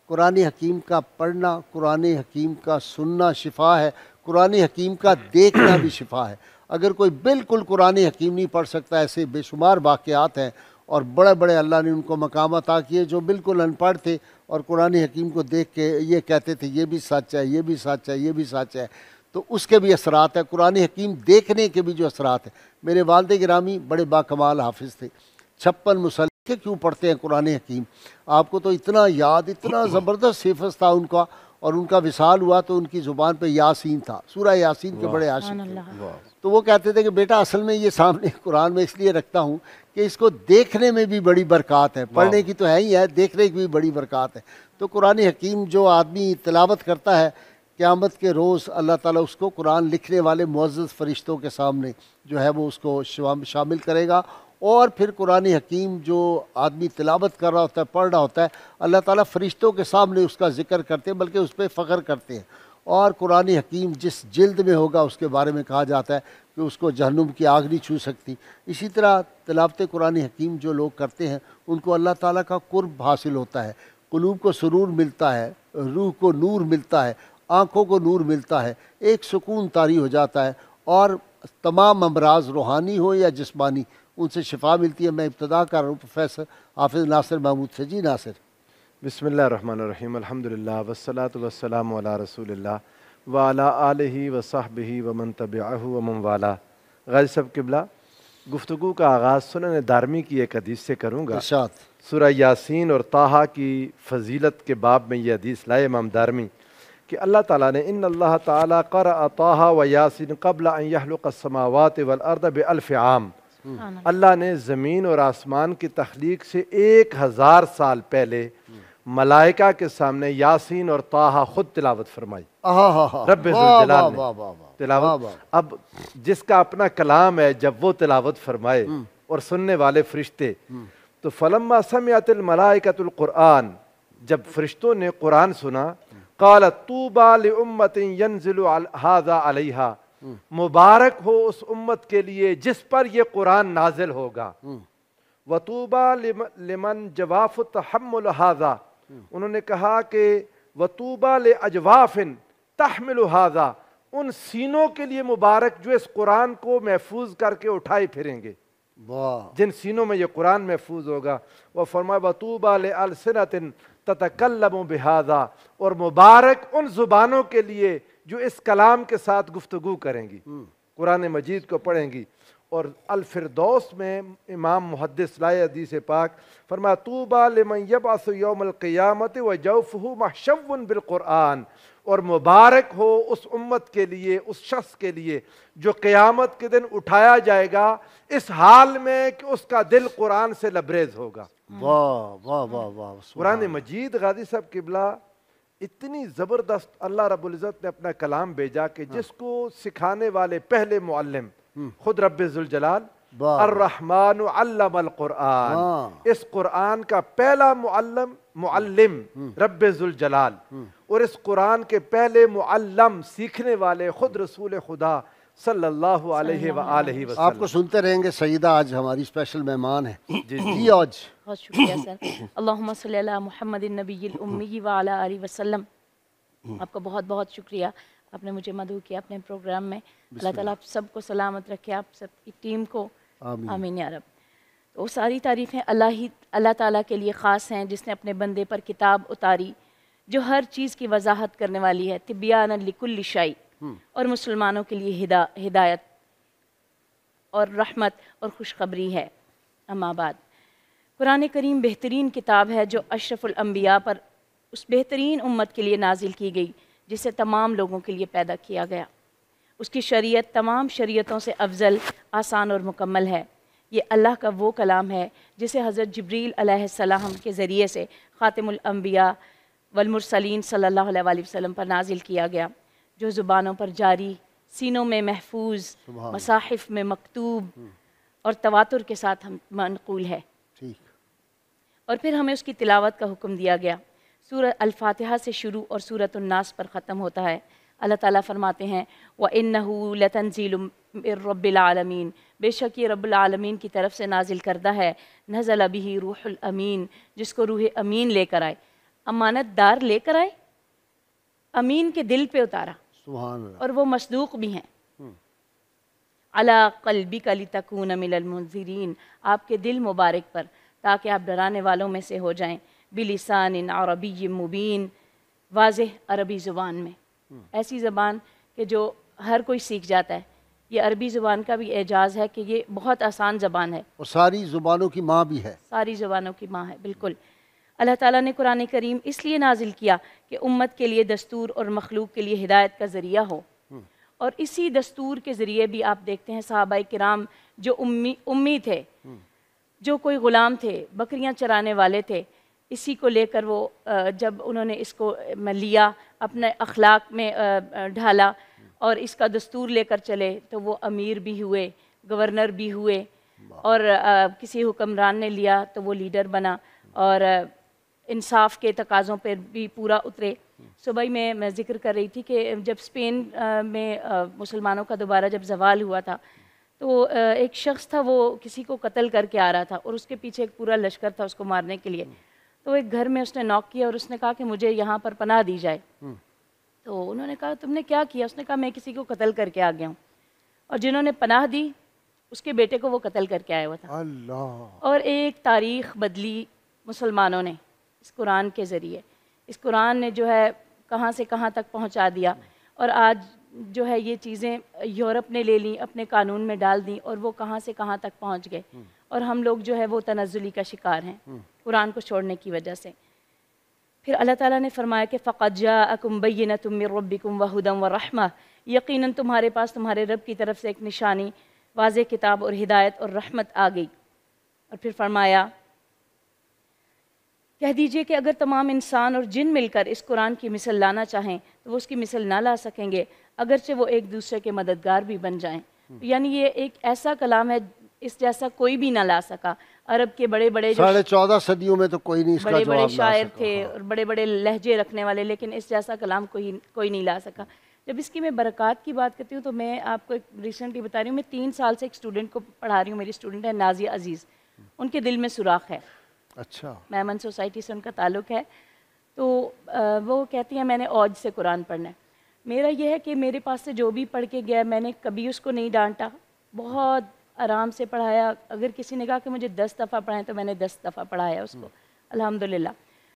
قرآن حکیم کا پڑھنا، قرآن حکیم کا سننا شفا ہے، قرآن حکیم کا دیکھنا بھی شفا ہے۔ اگر کوئی بالکل قرآن حکیم نہیں پڑھ سکتا، ایسے بے شمار واقعات ہیں، اور بڑے بڑے اللہ نے ان کو مقام عطا کیے جو بالکل ان پڑھ تھے اور قرآن حکیم کو دیکھ کے یہ کہتے تھے یہ بھی سچ ہے، یہ بھی سچ ہے، یہ بھی سچ ہے، تو اس کے بھی اثرات ہیں۔ قرآن حکیم دیکھنے کے بھی جو اثرات ہیں، میرے والد گرامی بڑے باکمال حافظ تھے، 56 مسلح کیوں پڑھتے ہیں قرآن حکیم؟ آپ کو تو اتنا یاد، اتنا زبردست حفظ تھا ان کا، اور ان کا وصال ہوا تو ان کی زبان پہ یاسین تھا، سورہ یاسین کے بڑے عاشق تھے۔ تو وہ کہتے تھے کہ بیٹا اصل میں یہ سامنے قرآن میں اس لیے رکھتا ہوں کہ اس کو دیکھنے میں بھی بڑی برکات ہے، پڑھنے کی تو ہے ہی ہے، دیکھنے کی بھی بڑی برکات ہے۔ تو قرآن حکیم جو آدمی تلاوت کرتا ہے، قیامت کے روز اللہ تعالیٰ اس کو قرآن لکھنے والے معزز فرشتوں کے سامنے جو ہے وہ اس کو شامل کرے گا، اور پھر قرآن حکیم جو آدمی تلاوت کر رہا ہوتا ہے، پڑھ رہا ہوتا ہے، اللہ تعالیٰ فرشتوں کے سامنے اس کا ذکر کرتے ہیں، بلکہ اس پہ فخر کرتے ہیں۔ اور قرآن حکیم جس جلد میں ہوگا اس کے بارے میں کہا جاتا ہے کہ اس کو جہنم کی آگ نہیں چھو سکتی۔ اسی طرح تلاوت قرآن حکیم جو لوگ کرتے ہیں ان کو اللہ تعالیٰ کا قرب حاصل ہوتا ہے، قلوب کو سرور ملتا ہے، روح کو نور ملتا ہے، آنکھوں کو نور ملتا ہے، ایک سکون طاری ہو جاتا ہے، اور تمام امراض روحانی ہو یا جسمانی ان سے شفا ملتی ہے۔ میں ابتدا کر رہا ہوں پروفیسر حافظ ناصر محمود سے۔ جی ناصر۔ بسم اللہ الرحمن الرحیم، الحمدللہ والصلاة والسلام علی رسول اللہ وعلی آلہ وصحبہ ومن تبعہ ومن والا۔ غازی صاحب قبلہ، گفتگو کا آغاز سنن دارمی کی ایک حدیث سے کروں گا۔ ارشاد۔ سورہ یاسین اور طٰہٰ کی فضیلت کے باب میں یہ حدیث لائے امام دارمی کہ اللہ تعالیٰ نے ان اللہ تعالیٰ قرأ طٰہٰ و یاسین قبل ان یخلق السماوات والارض بألف عام۔ اللہ نے زمین اور آسمان کی تخلیق سے 1000 سال پہلے ملائکہ کے سامنے یاسین اور طٰہٰ خود تلاوت فرمائی۔ رب ذوالجلال نے تلاوت۔ اب جس کا اپنا کلام ہے جب وہ تلاوت فرمائے اور سننے والے فرشتے، تو فلما سمعت الملائکۃ القرآن، جب فرشتوں نے قرآن سنا، قالت طوبیٰ لأمۃ ینزل ھذا علیہا، مبارک ہو اس امت کے لیے جس پر یہ قرآن نازل ہوگا۔ وطوبیٰ لمن جواف تحمل ھذا، انہوں نے کہا کہ وطوبیٰ لاجواف تحمل ھذا، ان سینوں کے لیے مبارک جو اس قرآن کو محفوظ کر کے اٹھائے پھریں گے، جن سینوں میں یہ قرآن محفوظ ہوگا۔ وہ فرمایا وطوبیٰ لألسنۃ تتکلم بھذا، اور مبارک ان زبانوں کے لیے جو اس کلام کے ساتھ گفتگو کریں گی، قرآن مجید کو پڑھیں گی۔ اور الفردوس میں امام محدث لائے حدیث پاک، فرمایا طوبیٰ لمن یبعث یوم القیامت وجوفہ محشو بالقرآن، اور مبارک ہو اس امت کے لیے، اس شخص کے لیے جو قیامت کے دن اٹھایا جائے گا اس حال میں کہ اس کا دل قرآن سے لبریز ہوگا۔ واہ واہ واہ واہ۔ قرآن مجید غازی صاحب قبلہ اتنی زبردست اللہ رب العزت نے اپنا کلام بھیجا کہ جس کو سکھانے والے پہلے معلم خود رب ذوالجلال، الرحمن علم القرآن، اس قرآن کا پہلا معلم رب ذوالجلال، اور اس قرآن کے پہلے معلم سیکھنے والے خود رسول خدا صلی اللہ علیہ وآلہ وسلم۔ آپ کو سنتے رہیں گے، سیدہ آج ہماری اسپیشل مہمان ہیں۔ جی آج بہت شکریہ سر۔ اللہم صلی علی محمد النبی الامی وعلی آلہ وسلم۔ آپ کا بہت بہت شکریہ، آپ نے مجھے مدعو کیا اپنے پروگرام میں۔ اللہ تعالیٰ آپ سب کو سلامت رکھے، آپ سب کی ٹیم کو، آمین یا رب۔ تو ساری تعریفیں اللہ تعالیٰ کے لیے خاص ہیں جس نے اپنے بندے پر کتاب اتاری جو ہر چیز کی وضاحت کرنے والی ہے، تبیانا لکل شیء، اور مسلمانوں کے لیے ہدایت اور رحمت اور خوشخبری ہے۔ اما بعد، قرآن کریم بہترین کتاب ہے جو اشرف الانبیاء پر اس بہترین امت کے لیے نازل کی گئی جسے تمام لوگوں کے لیے پیدا کیا گیا۔ اس کی شریعت تمام شریعتوں سے افضل، آسان اور مکمل ہے۔ یہ اللہ کا وہ کلام ہے جسے حضرت جبریل علیہ السلام کے ذریعے سے خاتم الانبیاء والمرسلین صلی اللہ علیہ وآلہ وسلم پر نازل کیا گیا، جو زبانوں پر جاری، سینوں میں محفوظ، مصاحف میں مکتوب اور تواتر کے ساتھ منقول ہے۔ اور پھر ہمیں اس کی تلاوت کا حکم دیا گیا۔ سورہ الفاتحہ سے شروع اور سورۃ الناس پر ختم ہوتا ہے۔ اللہ تعالیٰ فرماتے ہیں وَإِنَّهُ لَتَنزِيلٌ مِّن رَّبِّ الْعَالَمِينَ، بے شک یہ رب العالمین کی طرف سے نازل کردہ ہے۔ نزل بہ روح الامین، جس کو روح امین لے کر آئے۔ امانت دار لے کر آئے، امین کے دل پہ اتارا، سبحان اللہ۔ اور وہ مصدوق بھی ہیں۔ علی قلبک لتکون من المنذرین، آپ کے دل مبارک پر، تاکہ آپ ڈرانے والوں میں سے ہو جائیں، بلسان عربی مبین، واضح عربی زبان میں، ایسی زبان کہ جو ہر کوئی سیکھ جاتا ہے۔ یہ عربی زبان کا بھی اعجاز ہے کہ یہ بہت آسان زبان ہے، اور ساری زبانوں کی ماں بھی ہے۔ ساری زبانوں کی ماں ہے، بالکل۔ اللہ تعالیٰ نے قرآن کریم اس لیے نازل کیا کہ امت کے لیے دستور اور مخلوق کے لیے ہدایت کا ذریعہ ہو، اور اسی دستور کے ذریعے بھی آپ دیکھتے ہیں صحابہ کرام جو امی تھے، جو کوئی غلام تھے، بکریاں چرانے والے تھے، اسی کو لے کر وہ جب انہوں نے اس کو لیا، اپنے اخلاق میں ڈھالا اور اس کا دستور لے کر چلے، تو وہ امیر بھی ہوئے، گورنر بھی ہوئے، اور کسی حکمران نے لیا تو وہ لیڈر بنا، اور انصاف کے تقاضوں پر بھی پورا اترے۔ صبح میں ذکر کر رہی تھی کہ جب اسپین میں مسلمانوں کا دوبارہ جب زوال ہوا تھا، تو ایک شخص تھا، وہ کسی کو قتل کر کے آ رہا تھا، اور اس کے پیچھے ایک پورا لشکر تھا اس کو مارنے کے لیے۔ تو ایک گھر میں اس نے نوک کیا اور اس نے کہا کہ مجھے یہاں پر پناہ دی جائے۔ تو انہوں نے کہا تم نے کیا کیا؟ اس نے کہا میں کسی کو قتل کر کے آ گیا ہوں، اور جنہوں نے پناہ دی اس کے بیٹے کو وہ قتل کر کے آیا ہوا تھا۔ اللہ، اور ایک تاریخ بدلی مسلمانوں نے اس قرآن کے ذریعے۔ اس قرآن نے جو ہے کہاں سے کہاں تک پہنچا دیا، اور آج جو ہے یہ چیزیں یورپ نے لے لیں، اپنے قانون میں ڈال دیں، اور وہ کہاں سے کہاں تک پہنچ گئے، اور ہم لوگ جو ہے وہ تنزلی کا شکار ہیں قرآن کو چھوڑنے کی وجہ سے۔ پھر اللہ تعالیٰ نے فرمایا کہ فَقَدْ جَاءَكُمْ بَيِّنَةٌ مِّن رَبِّكُمْ وَهُدًى وَرَحْمَةٌ، یقیناً تمہارے پاس تمہارے رب کی طرف سے ایک نشانی، واضح کتاب اور ہدایت اور رحمت آ گئی۔ اور پھر فرمایا کہہ دیجئے کہ اگر تمام انسان اور جن مل کر اس قرآن کی مثل لانا چاہیں تو وہ اس کی مثل نہ لا سکیں گے، اگرچہ وہ ایک دوسرے کے مددگار بھی بن جائیں۔ یعنی یہ ایک ایسا کلام ہے اس جیسا کوئی بھی نہ لا سکا۔ عرب کے بڑے بڑے جو 14.5 صدیوں میں تو کوئی نہیں اس کا بڑے جواب بڑے لا شاعر سکا۔ تھے اور بڑے بڑے لہجے رکھنے والے، لیکن اس جیسا کلام کوئی نہیں لا سکا۔ جب اس کی میں برکات کی بات کرتی ہوں تو میں آپ کو ایک ریسنٹلی بتا رہی ہوں، میں 3 سال سے ایک اسٹوڈنٹ کو پڑھا رہی ہوں، میری اسٹوڈنٹ ہے نازیہ عزیز، ان کے دل میں سوراخ ہے، اچھا، میمن سوسائٹی سے ان کا تعلق ہے، تو وہ کہتی ہیں میں نے اوج سے قرآن پڑھنا ہے۔ میرا یہ ہے کہ میرے پاس سے جو بھی پڑھ کے گیا میں نے کبھی اس کو نہیں ڈانٹا، بہت آرام سے پڑھایا۔ اگر کسی نے کہا کہ مجھے 10 دفعہ پڑھائیں تو میں نے 10 دفعہ پڑھایا اس کو، الحمدللہ۔